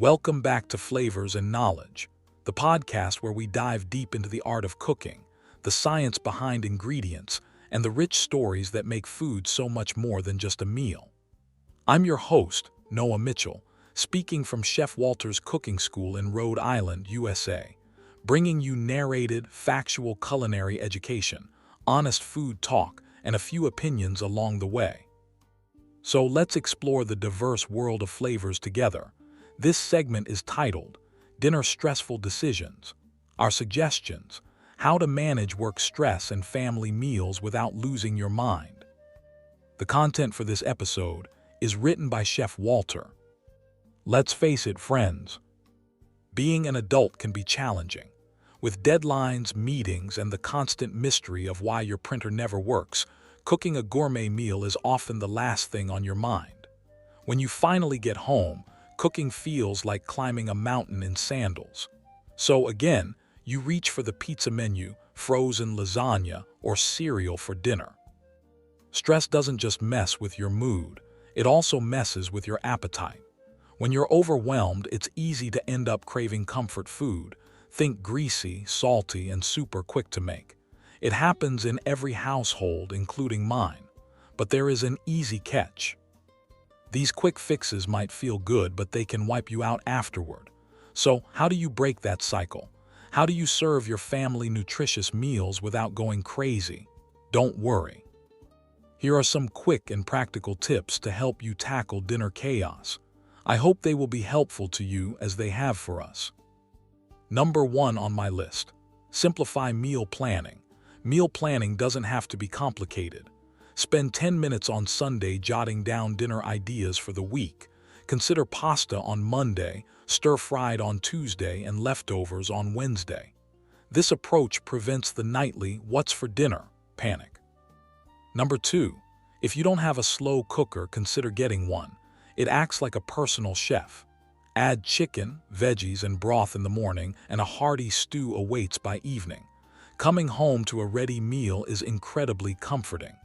Welcome back to Flavors and Knowledge, the podcast where we dive deep into the art of cooking, the science behind ingredients, and the rich stories that make food so much more than just a meal. I'm your host, Noah Mitchell, speaking from Chef Walter's Cooking School in Rhode Island, USA, bringing you narrated, factual culinary education, honest food talk, and a few opinions along the way. So let's explore the diverse world of flavors together. This segment is titled, Dinner Stressful Decisions. Our suggestions, how to manage work stress and family meals without losing your mind. The content for this episode is written by Chef Walter. Let's face it, friends, being an adult can be challenging. With deadlines, meetings, and the constant mystery of why your printer never works, cooking a gourmet meal is often the last thing on your mind. When you finally get home, cooking feels like climbing a mountain in sandals. So again, you reach for the pizza menu, frozen lasagna, or cereal for dinner. Stress doesn't just mess with your mood, it also messes with your appetite. When you're overwhelmed, it's easy to end up craving comfort food. Think greasy, salty, and super quick to make. It happens in every household, including mine. But there is an easy catch. These quick fixes might feel good, but they can wipe you out afterward. So, how do you break that cycle? How do you serve your family nutritious meals without going crazy? Don't worry. Here are some quick and practical tips to help you tackle dinner chaos. I hope they will be helpful to you as they have for us. Number 1 on my list. Simplify meal planning. Meal planning doesn't have to be complicated. Spend 10 minutes on Sunday jotting down dinner ideas for the week. Consider pasta on Monday, stir-fried on Tuesday, and leftovers on Wednesday. This approach prevents the nightly "what's for dinner" panic. Number 2. If you don't have a slow cooker, consider getting one. It acts like a personal chef. Add chicken, veggies, and broth in the morning, and a hearty stew awaits by evening. Coming home to a ready meal is incredibly comforting.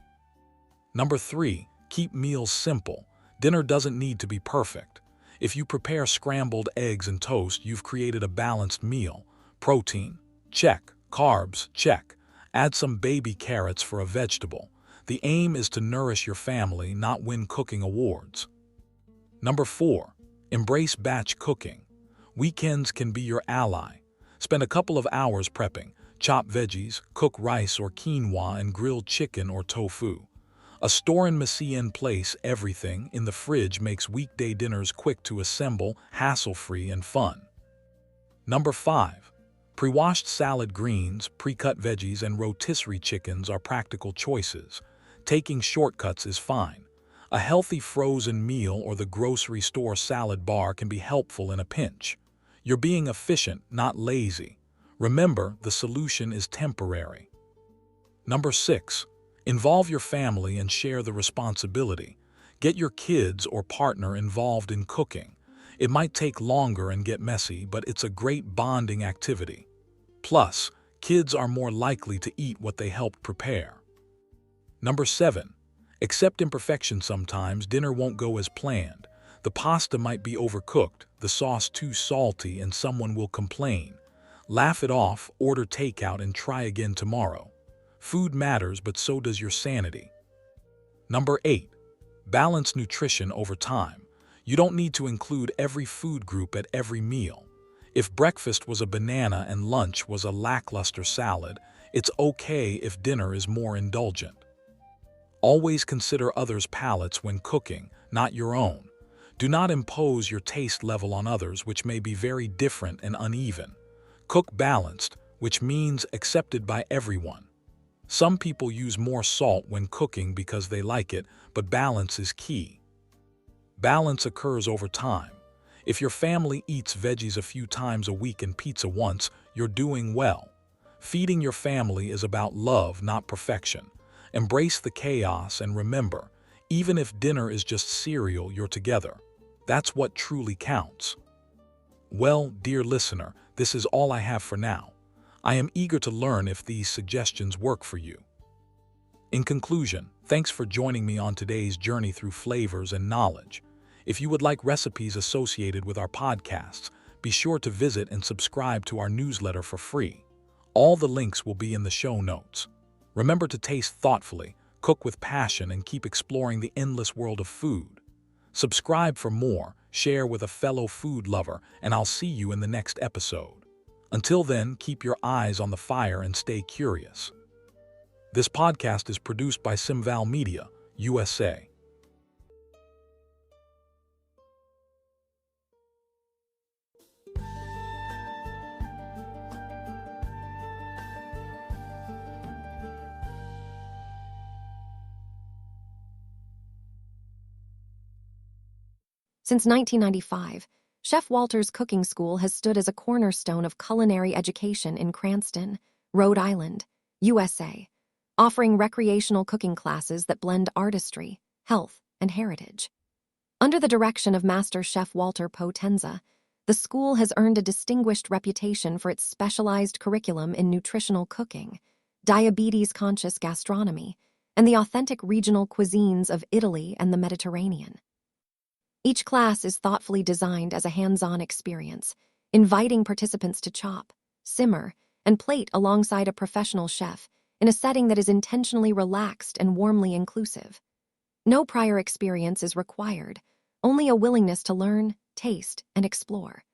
Number 3. Keep meals simple. Dinner doesn't need to be perfect. If you prepare scrambled eggs and toast, you've created a balanced meal. Protein? Check. Carbs? Check. Add some baby carrots for a vegetable. The aim is to nourish your family, not win cooking awards. Number 4. Embrace batch cooking. Weekends can be your ally. Spend a couple of hours prepping. Chop veggies, cook rice or quinoa, and grill chicken or tofu. A store-in place everything in the fridge makes weekday dinners quick to assemble, hassle-free, and fun. Number 5. Pre-washed salad greens, pre-cut veggies, and rotisserie chickens are practical choices. Taking shortcuts is fine. A healthy frozen meal or the grocery store salad bar can be helpful in a pinch. You're being efficient, not lazy. Remember, the solution is temporary. Number 6. Involve your family and share the responsibility. Get your kids or partner involved in cooking. It might take longer and get messy, but it's a great bonding activity. Plus, kids are more likely to eat what they helped prepare. Number 7. Accept imperfection. Sometimes dinner won't go as planned. The pasta might be overcooked, the sauce too salty, and someone will complain. Laugh it off, order takeout, and try again tomorrow. Food matters, but so does your sanity. Number 8. Balance nutrition over time. You don't need to include every food group at every meal. If breakfast was a banana and lunch was a lackluster salad, it's okay if dinner is more indulgent. Always consider others' palates when cooking, not your own. Do not impose your taste level on others, which may be very different and uneven. Cook balanced, which means accepted by everyone. Some people use more salt when cooking because they like it, but balance is key. Balance occurs over time. If your family eats veggies a few times a week and pizza once, you're doing well. Feeding your family is about love, not perfection. Embrace the chaos and remember, even if dinner is just cereal, you're together. That's what truly counts. Well, dear listener, this is all I have for now. I am eager to learn if these suggestions work for you. In conclusion, thanks for joining me on today's journey through flavors and knowledge. If you would like recipes associated with our podcasts, be sure to visit and subscribe to our newsletter for free. All the links will be in the show notes. Remember to taste thoughtfully, cook with passion, and keep exploring the endless world of food. Subscribe for more, share with a fellow food lover, and I'll see you in the next episode. Until then, keep your eyes on the fire and stay curious. This podcast is produced by Simval Media, USA. Since 1995, Chef Walter's Cooking School has stood as a cornerstone of culinary education in Cranston, Rhode Island, USA, offering recreational cooking classes that blend artistry, health, and heritage. Under the direction of Master Chef Walter Potenza, the school has earned a distinguished reputation for its specialized curriculum in nutritional cooking, diabetes-conscious gastronomy, and the authentic regional cuisines of Italy and the Mediterranean. Each class is thoughtfully designed as a hands-on experience, inviting participants to chop, simmer, and plate alongside a professional chef in a setting that is intentionally relaxed and warmly inclusive. No prior experience is required, only a willingness to learn, taste, and explore.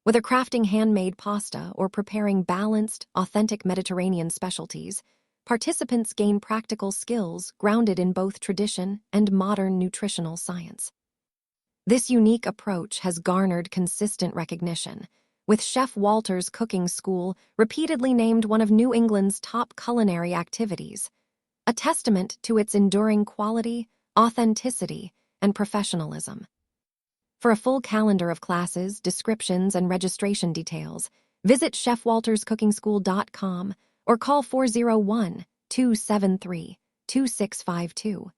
Whether crafting handmade pasta or preparing balanced, authentic Mediterranean specialties, participants gain practical skills grounded in both tradition and modern nutritional science. This unique approach has garnered consistent recognition, with Chef Walter's Cooking School repeatedly named one of New England's top culinary activities, a testament to its enduring quality, authenticity, and professionalism. For a full calendar of classes, descriptions, and registration details, visit chefwalterscookingschool.com or call 401-273-2652.